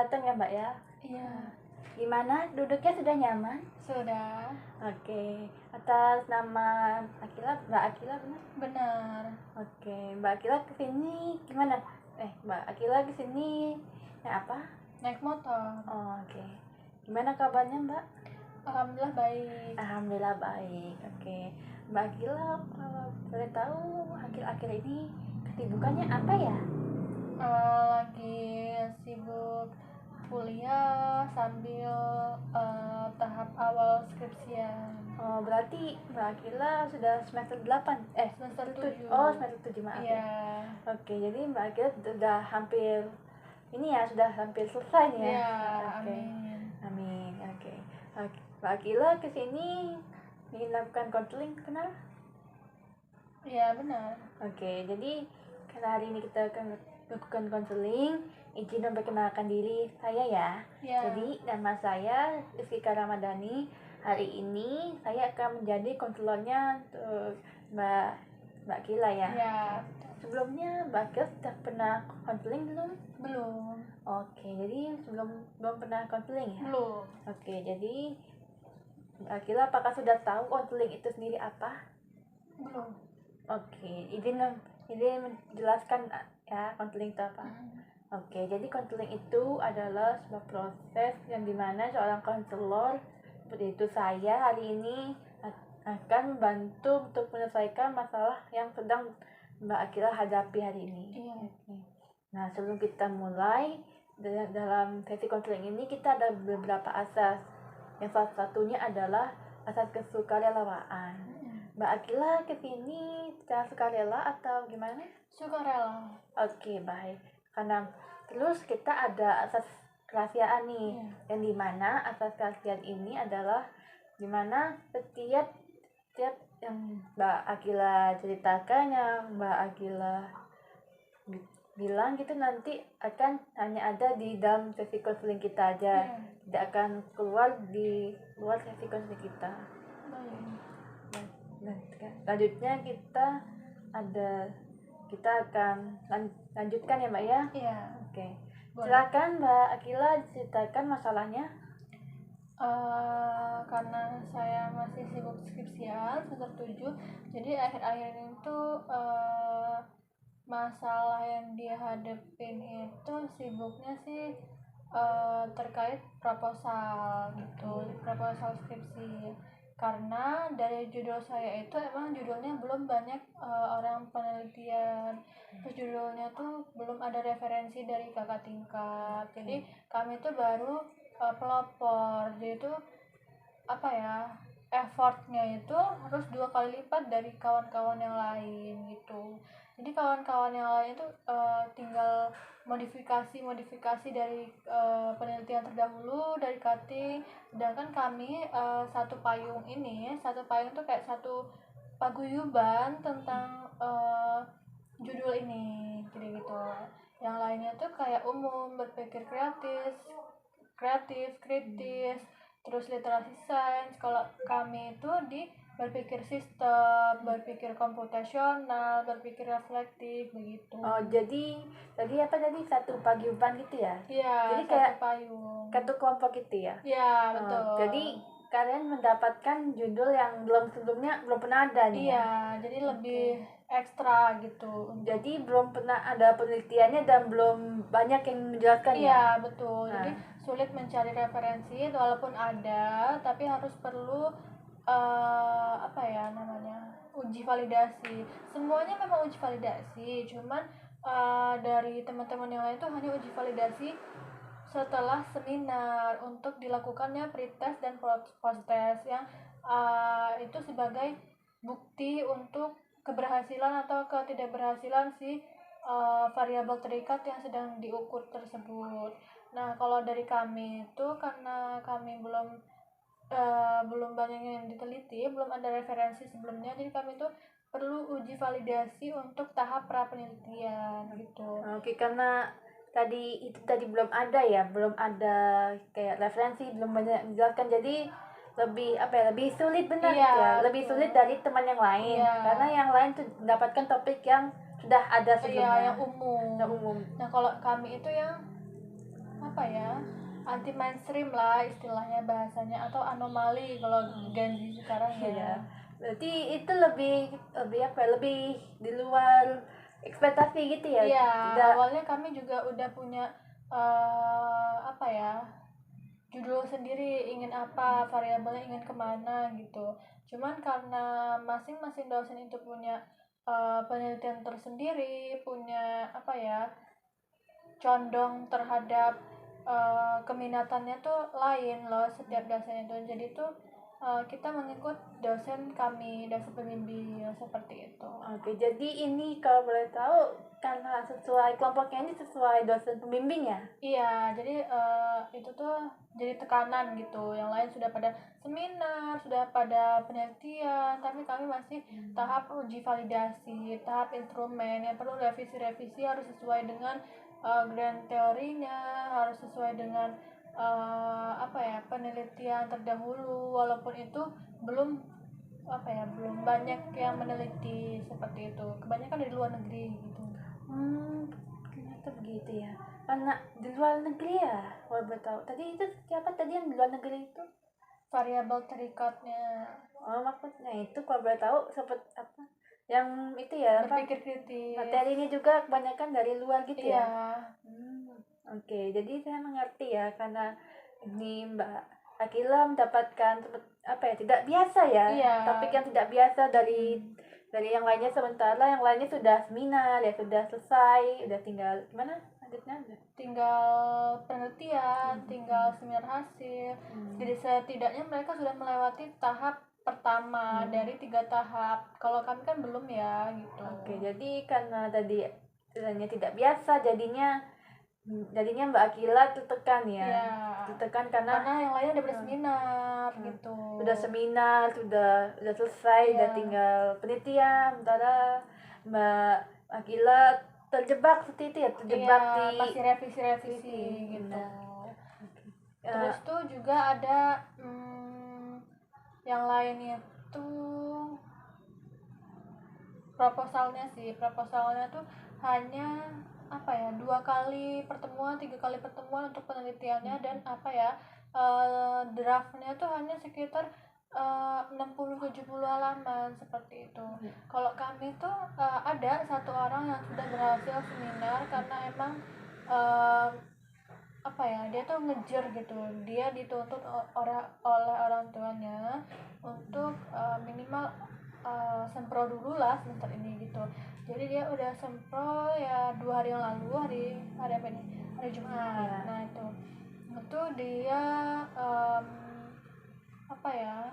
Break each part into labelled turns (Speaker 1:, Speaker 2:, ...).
Speaker 1: datang ya Mbak ya.
Speaker 2: Iya,
Speaker 1: Gimana? Duduknya sudah nyaman?
Speaker 2: sudah.
Speaker 1: Oke. Atas nama Mbak Akila benar?
Speaker 2: Benar.
Speaker 1: Oke, Mbak Akila kesini gimana? Mbak Akila kesini apa?
Speaker 2: Naik motor.
Speaker 1: Oh, oke. Gimana kabarnya Mbak?
Speaker 2: Alhamdulillah baik.
Speaker 1: Alhamdulillah baik. Oke. Mbak Akila kalau boleh tahu akhir-akhir ini kesibukannya apa ya?
Speaker 2: Lagi sibuk kuliah sambil tahap awal skripsian.
Speaker 1: Oh, berarti Mbak Akila sudah semester 8.
Speaker 2: Semester 7.
Speaker 1: Oh, semester 7 maaf ya.
Speaker 2: Iya.
Speaker 1: Oke, jadi Mbak Akila sudah hampir sudah hampir selesai nih ya.
Speaker 2: Iya,
Speaker 1: Oke.
Speaker 2: amin.
Speaker 1: Amin. Oke. Oke. Mbak Akila kesini ingin lakukan konseling, kenal?
Speaker 2: Iya, benar.
Speaker 1: Oke, jadi karena hari ini kita akan lakukan konseling, izin memperkenalkan diri saya ya.
Speaker 2: Iya.
Speaker 1: Jadi nama saya Rizky Ramadhani. Hari ini saya akan menjadi konselornya untuk Mbak Akila ya.
Speaker 2: Iya.
Speaker 1: Sebelumnya Mbak Akila sudah pernah konseling belum?
Speaker 2: Belum.
Speaker 1: Oke, jadi belum pernah konseling ya?
Speaker 2: Belum.
Speaker 1: Oke, jadi Mbak Akila apakah sudah tahu konseling itu sendiri apa?
Speaker 2: Belum.
Speaker 1: Oke, izin menjelaskan ya konseling itu apa. Oke, jadi konseling itu adalah sebuah proses yang dimana seorang konselor seperti itu saya hari ini akan membantu untuk menyelesaikan masalah yang sedang Mbak Akila hadapi hari ini.
Speaker 2: Iya.
Speaker 1: Oke. Nah, sebelum kita mulai dalam sesi konseling ini kita ada beberapa asas. Yang salah satunya adalah asas kesukarelawan. Mbak Akila kesini secara sukarela atau gimana?
Speaker 2: Sukarela.
Speaker 1: Oke, baik. Karena terus kita ada asas kerahasiaan nih, yang dimana asas kerahasiaan ini adalah dimana setiap yang Mbak Akila ceritakan, yang Mbak Akila bilang gitu nanti akan hanya ada di dalam sesi konseling kita aja, tidak akan keluar di luar sesi konseling kita. Selanjutnya kita akan lanjutkan ya Mbak ya.
Speaker 2: Iya.
Speaker 1: Oke. Silakan Mbak Akila ceritakan masalahnya.
Speaker 2: Karena saya masih sibuk skripsian semester 7, jadi akhir-akhir ini tuh masalah yang dihadapin itu sibuknya sih terkait proposal gitu, proposal skripsi. Karena dari judul saya itu emang judulnya belum banyak orang penelitian, terus judulnya tuh belum ada referensi dari kakak tingkat, jadi kami tuh baru pelopor, jadi itu effortnya itu harus 2 kali lipat dari kawan-kawan yang lain gitu. Jadi kawan-kawan yang lain itu tinggal modifikasi dari penelitian terdahulu dari cutting, sedangkan kami satu payung tuh kayak satu paguyuban tentang judul ini gitu. Yang lainnya tuh kayak umum, berpikir kreatif, kritis, terus literasi sains. Kalau kami itu di berpikir sistem, berpikir komputasional, berpikir reflektif begitu.
Speaker 1: Oh, jadi tadi satu paguyuban gitu ya?
Speaker 2: Iya,
Speaker 1: jadi
Speaker 2: satu
Speaker 1: kayak
Speaker 2: payung.
Speaker 1: satu kelompok gitu ya?
Speaker 2: Iya, betul.
Speaker 1: Jadi kalian mendapatkan judul yang sebelumnya belum pernah ada nih.
Speaker 2: Iya, jadi lebih ekstra gitu.
Speaker 1: Jadi belum pernah ada penelitiannya dan belum banyak yang menjelaskan ya?
Speaker 2: Iya, betul. Jadi sulit mencari referensi, walaupun ada, tapi harus perlu uji validasi. Semuanya memang uji validasi, cuman dari teman-teman yang lain itu hanya uji validasi setelah seminar untuk dilakukannya pretest dan post-test yang itu sebagai bukti untuk keberhasilan atau ketidakberhasilan si variabel terikat yang sedang diukur tersebut. Nah, kalau dari kami itu karena kami belum banyak yang diteliti, belum ada referensi sebelumnya, jadi kami itu perlu uji validasi untuk tahap pra penelitian gitu.
Speaker 1: Oke, karena tadi belum ada kayak referensi, belum banyak menjelaskan, jadi lebih sulit benar gitu ya, lebih sulit dari teman yang lain, karena yang lain tuh mendapatkan topik yang sudah ada sebelumnya,
Speaker 2: yang umum.
Speaker 1: yang umum.
Speaker 2: Nah, kalau kami itu yang apa ya, anti mainstream lah istilahnya bahasanya, atau anomali kalau Gen Z sekarang
Speaker 1: Iya.
Speaker 2: ya.
Speaker 1: Berarti itu lebih lebih apa ya, lebih di luar ekspektasi gitu ya.
Speaker 2: Iya,
Speaker 1: Tidak.
Speaker 2: awalnya kami juga udah punya apa ya, judul sendiri, ingin apa, variabelnya ingin kemana gitu. Cuman karena masing-masing dosen itu punya penelitian tersendiri, punya apa ya, condong terhadap keminatannya tuh lain loh setiap dosen itu. Jadi tuh kita mengikut dosen kami, dosen pembimbing seperti itu.
Speaker 1: Oke, jadi ini kalau boleh tahu karena sesuai kelompoknya ini sesuai dosen pembimbing ya?
Speaker 2: Iya, jadi itu tuh jadi tekanan gitu. Yang lain sudah pada seminar, sudah pada penelitian, tapi kami masih tahap uji validasi, tahap instrumen yang perlu revisi-revisi, harus sesuai dengan grand teorinya, harus sesuai dengan apa ya, penelitian terdahulu, walaupun itu belum apa ya, belum banyak yang meneliti seperti itu. Kebanyakan dari luar negeri gitu.
Speaker 1: Ternyata begitu ya. Karena di luar negeri ya, kalau boleh tahu. Tadi itu siapa tadi yang di luar negeri itu?
Speaker 2: Variabel terikatnya,
Speaker 1: Oh, maksudnya itu kalau boleh tahu seperti apa? Yang itu ya, apa?
Speaker 2: berpikir kritis.
Speaker 1: Materinya juga kebanyakan dari luar gitu
Speaker 2: Iya,
Speaker 1: ya? Oke, jadi saya mengerti ya karena ini Mbak Akila mendapatkan apa ya, tidak biasa ya,
Speaker 2: Iya.
Speaker 1: topik yang tidak biasa dari yang lainnya, sementara yang lainnya sudah seminar ya, sudah selesai, udah tinggal gimana lanjutnya udah.
Speaker 2: Tinggal penelitian, tinggal seminar hasil. Jadi setidaknya mereka sudah melewati tahap pertama dari 3 tahap. Kalau kami kan belum ya gitu.
Speaker 1: Oke, jadi karena tadi istilahnya tidak biasa, jadinya Mbak Akila tertekan ya.
Speaker 2: Iya.
Speaker 1: Tertekan karena
Speaker 2: Karena yang lainnya udah berseminar gitu.
Speaker 1: udah seminar, sudah selesai,
Speaker 2: Iya.
Speaker 1: udah tinggal penelitian, sementara Mbak Akila terjebak seperti itu ya, terjebak
Speaker 2: Iya,
Speaker 1: di
Speaker 2: masih revisi-revisi gitu.
Speaker 1: Benar.
Speaker 2: Terus tuh juga ada yang lain itu proposalnya tuh hanya apa ya, 2 kali pertemuan, 3 kali pertemuan untuk penelitiannya, dan apa ya, draftnya tuh hanya sekitar 60-70 halaman seperti itu. Kalau kami tuh ada satu orang yang sudah berhasil seminar karena emang apa ya, dia tuh ngejar gitu, dia dituntut oleh orang tuanya untuk minimal sempro dulu lah semester ini gitu. Jadi dia udah sempro ya 2 hari yang lalu, hari apa ini, hari Jumat. Nah itu dia apa ya,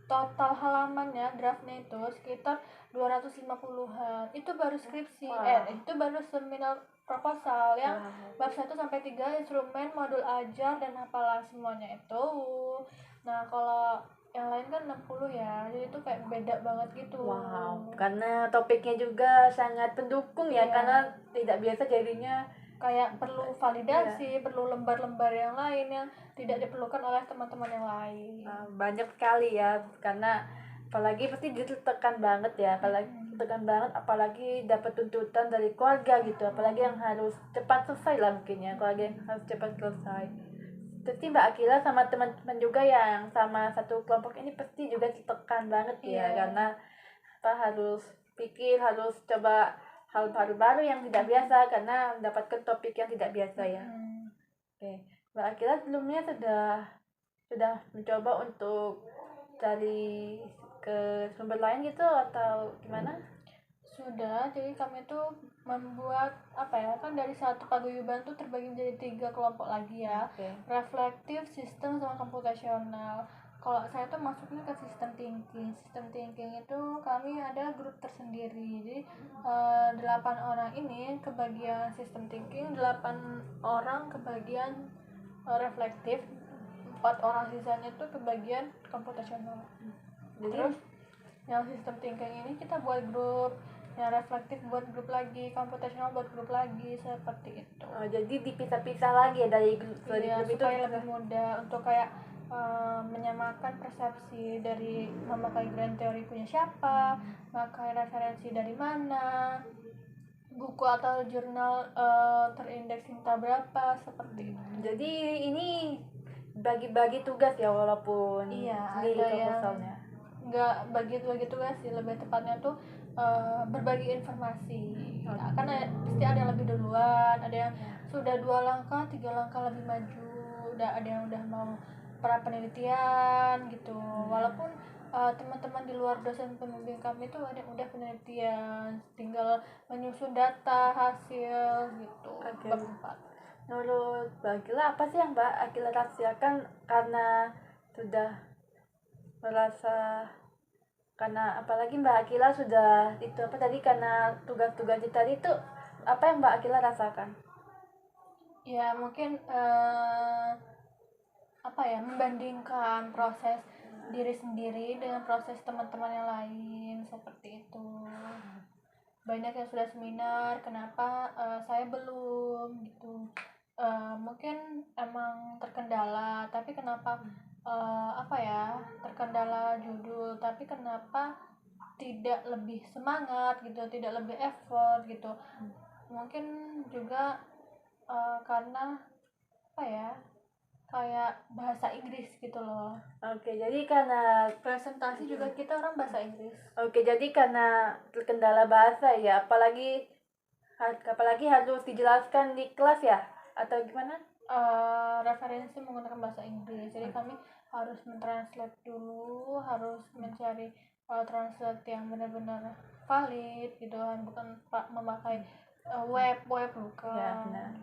Speaker 2: total halamannya draftnya itu sekitar 250-an. Itu baru skripsi. Itu baru seminar proposal yang bab 1 sampai 3 instrumen, modul ajar dan apalah semuanya itu. Nah, kalau yang lain kan 60 ya. Jadi itu kayak beda banget gitu.
Speaker 1: Wow, karena topiknya juga sangat pendukung ya,
Speaker 2: Iya.
Speaker 1: karena tidak biasa jadinya
Speaker 2: Kayak perlu validasi, perlu lembar-lembar yang lain yang tidak diperlukan oleh teman-teman yang lain.
Speaker 1: banyak sekali ya, karena apalagi pasti ditekan banget ya, apalagi dapat tuntutan dari keluarga gitu, apalagi yang harus cepat selesai lah mungkin ya, keluarga yang harus cepat selesai. Jadi Mbak Akila sama teman-teman juga yang sama satu kelompok ini pasti juga ditekan banget ya, karena harus pikir, harus coba hal baru-baru yang tidak biasa karena mendapatkan topik yang tidak biasa ya. Oke, Mbak Akila sebelumnya sudah mencoba untuk cari ke sumber lain gitu atau gimana?
Speaker 2: Sudah, jadi kami tuh membuat apa ya, kan dari satu paguyuban tuh terbagi menjadi 3 kelompok lagi ya. Reflektif, sistem, sama komputasional. Kalau saya tuh masuknya ke sistem thinking itu kami ada grup tersendiri. Jadi 8 orang ini kebagian sistem thinking, 8 orang kebagian reflektif, 4 orang sisanya tuh kebagian komputasional. Terus yang sistem thinking ini kita buat grup, yang reflektif buat grup lagi, komputasional buat grup lagi, seperti itu.
Speaker 1: Jadi dipisah-pisah lagi ya dari grup itu
Speaker 2: supaya lebih mudah untuk kayak menyamakan persepsi dari memakai grand teori punya siapa, memakai referensi dari mana, buku atau jurnal terindeks minta berapa seperti itu.
Speaker 1: Jadi ini bagi-bagi tugas ya, walaupun
Speaker 2: Iya,
Speaker 1: sendiri
Speaker 2: ada yang
Speaker 1: proposalnya.
Speaker 2: nggak bagi tugas sih, lebih tepatnya tuh berbagi informasi.
Speaker 1: Oke.
Speaker 2: Kan pasti ada yang lebih duluan, ada yang sudah 2 langkah 3 langkah lebih maju, ada yang udah mau pra penelitian gitu. Walaupun teman-teman di luar dosen pembimbing kami tuh ada yang udah penelitian, tinggal menyusun data hasil gitu.
Speaker 1: Oke.
Speaker 2: Bab 4.
Speaker 1: Menurut Mbak Akila, apa sih yang Mbak Akila rahasiakan karena sudah merasa, karena apalagi Mbak Akila sudah itu apa tadi, karena tugas-tugas tadi itu apa yang Mbak Akila rasakan?
Speaker 2: Ya mungkin membandingkan proses diri sendiri dengan proses teman-teman yang lain seperti itu. Banyak yang sudah seminar, kenapa saya belum gitu. Mungkin emang terkendala, tapi kenapa terkendala judul, tapi kenapa tidak lebih semangat gitu, tidak lebih effort gitu. Mungkin juga karena kayak bahasa Inggris gitu loh.
Speaker 1: Oke, jadi karena
Speaker 2: Presentasi juga kita orang bahasa Inggris.
Speaker 1: Oke, jadi karena terkendala bahasa ya, apalagi harus dijelaskan di kelas ya, atau gimana?
Speaker 2: Referensi menggunakan bahasa Inggris, jadi kami harus mentranslate dulu, harus mencari translate yang benar-benar valid gitu kan, bukan memakai web bukan.
Speaker 1: Ya, benar.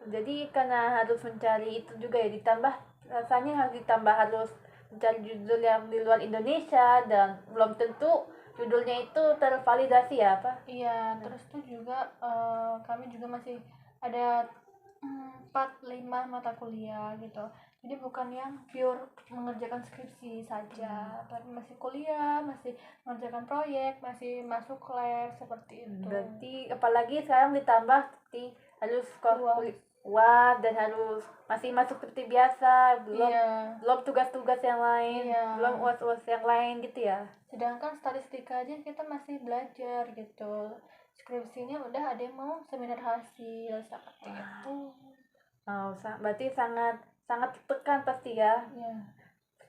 Speaker 1: Jadi karena harus mencari itu juga ya, ditambah rasanya harus mencari judul yang di luar Indonesia dan belum tentu judulnya itu tervalidasi ya, apa?
Speaker 2: Iya, terus tuh juga kami juga masih ada 4-5 mata kuliah gitu. Jadi bukan yang pure mengerjakan skripsi saja, tapi masih kuliah, masih mengerjakan proyek, masih masuk lab seperti itu.
Speaker 1: Berarti apalagi sekarang ditambah harus UAS dan harus masih masuk seperti biasa, belum tugas-tugas yang lain, belum UAS yang lain gitu ya.
Speaker 2: Sedangkan statistika aja kita masih belajar gitu. Skripsinya udah ada yang mau seminar hasil seperti itu.
Speaker 1: Berarti sangat tekan pasti ya.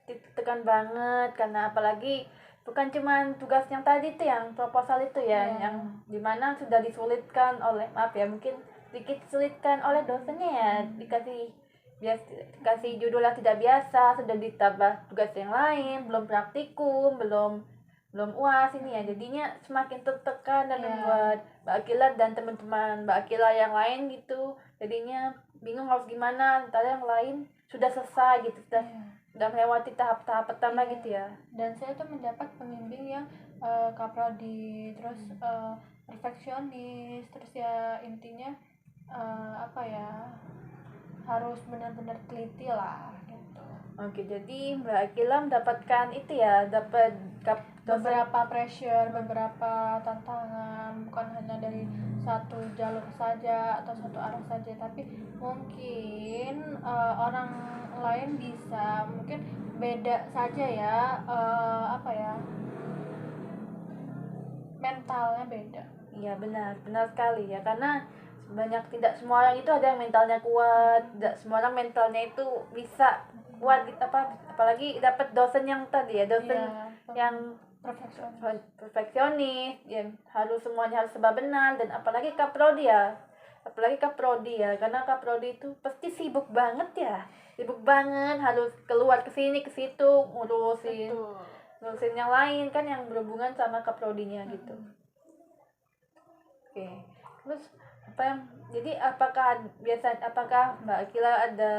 Speaker 1: Tekan banget, karena apalagi bukan cuman tugas yang tadi tuh, yang proposal itu ya, yang dimana sudah disulitkan oleh mungkin sedikit disulitkan oleh dosennya ya, dikasih judul yang tidak biasa, sudah ditambah tugas yang lain, belum praktikum, belum UAS ini ya, jadinya semakin tertekan dan membuat Mbak Akila dan teman-teman Mbak Akila yang lain gitu jadinya bingung harus gimana, ntar yang lain sudah selesai gitu, sudah melewati tahap-tahap pertama gitu ya.
Speaker 2: Dan saya tuh mendapat pembimbing yang kaprodi, terus perfeksionis, terus ya intinya harus benar-benar teliti lah gitu.
Speaker 1: Oke, jadi Mbak Akila mendapatkan itu ya, dapat
Speaker 2: beberapa pressure, beberapa tantangan, bukan hanya dari satu jalur saja atau satu arah saja, tapi mungkin orang lain bisa, mungkin beda saja ya, mentalnya beda.
Speaker 1: Iya, benar sekali ya, karena tidak semua orang itu ada yang mentalnya kuat, tidak semua orang mentalnya itu bisa kuat gitu, apalagi dapat dosen yang tadi ya, yang perfeksionis, yang semuanya harus serba benar, dan apalagi kaprodi ya, karena kaprodi itu pasti sibuk banget, harus keluar ke sini ke situ ngurusin yang lain kan yang berhubungan sama kaprodinya gitu. Oke, terus apakah Mbak Akila ada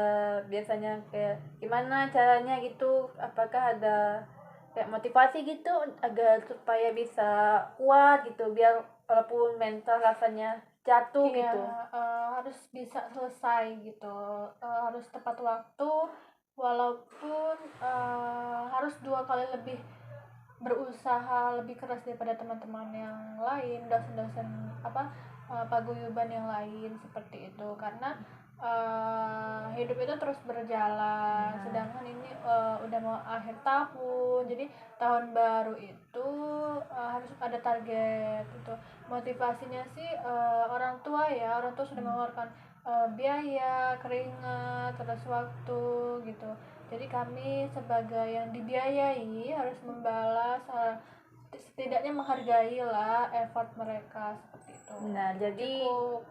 Speaker 1: biasanya kayak gimana caranya gitu, apakah ada kayak motivasi gitu agar supaya bisa kuat gitu, biar walaupun mental rasanya jatuh gitu,
Speaker 2: harus bisa selesai gitu, harus tepat waktu, walaupun harus 2 kali lebih berusaha lebih keras daripada teman-teman yang lain, dosen-dosen paguyuban yang lain seperti itu, karena hidup itu terus berjalan. Sedangkan ini udah mau akhir tahun, jadi tahun baru itu harus ada target gitu. Motivasinya sih orang tua sudah mengeluarkan biaya, keringat, terus waktu gitu. Jadi kami sebagai yang dibiayai harus membalas, setidaknya menghargai lah effort mereka seperti itu.
Speaker 1: Nah,
Speaker 2: Cukup.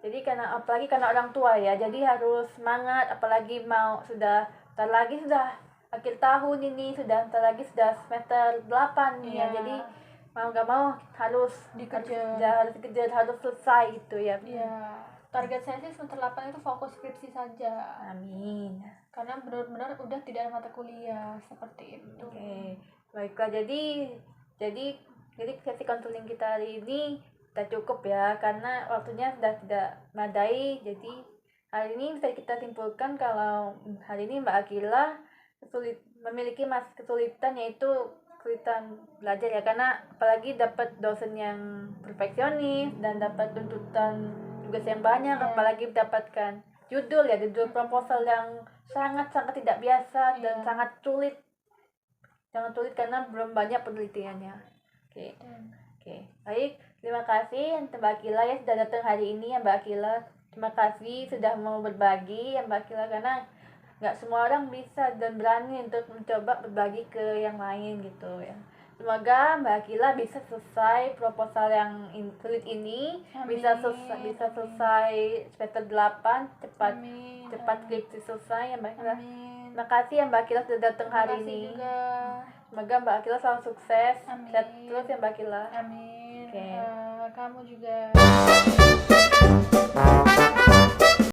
Speaker 1: jadi karena apalagi karena orang tua ya, jadi harus semangat, apalagi sudah akhir tahun ini, ntar lagi sudah semester 8 nih ya. Jadi mau gak mau harus
Speaker 2: dikejar,
Speaker 1: harus selesai gitu ya.
Speaker 2: Iya. Target saya sih semester 8 itu fokus skripsi saja.
Speaker 1: Amin.
Speaker 2: Karena benar-benar udah tidak ada mata kuliah seperti itu.
Speaker 1: Oke. Baiklah, jadi sesi konseling kita hari ini sudah cukup ya, karena waktunya sudah tidak memadai. Jadi hari ini bisa kita simpulkan kalau hari ini Mbak Akila memiliki kesulitan, yaitu kesulitan belajar ya, karena apalagi dapat dosen yang perfeksionis dan dapat tuntutan tugas yang banyak, apalagi mendapatkan judul proposal yang sangat tidak biasa dan sangat sulit karena belum banyak penelitiannya. Oke. Baik, terima kasih Mbak Akila ya sudah datang hari ini ya Mbak Akila. Terima kasih sudah mau berbagi ya Mbak Akila, karena nggak semua orang bisa dan berani untuk mencoba berbagi ke yang lain gitu ya. Semoga Mbak Akila bisa selesai proposal yang sulit ini.
Speaker 2: Amin.
Speaker 1: bisa selesai semester 8 cepat skripsi selesai ya Mbak Akila. Terima kasih ya Mbak Akila sudah datang hari ini.
Speaker 2: Juga.
Speaker 1: Semoga Mbak Akila selalu sukses.
Speaker 2: Amin.
Speaker 1: Sehat terus ya Mbak Akila.
Speaker 2: Amin.
Speaker 1: Oke.
Speaker 2: Kamu juga.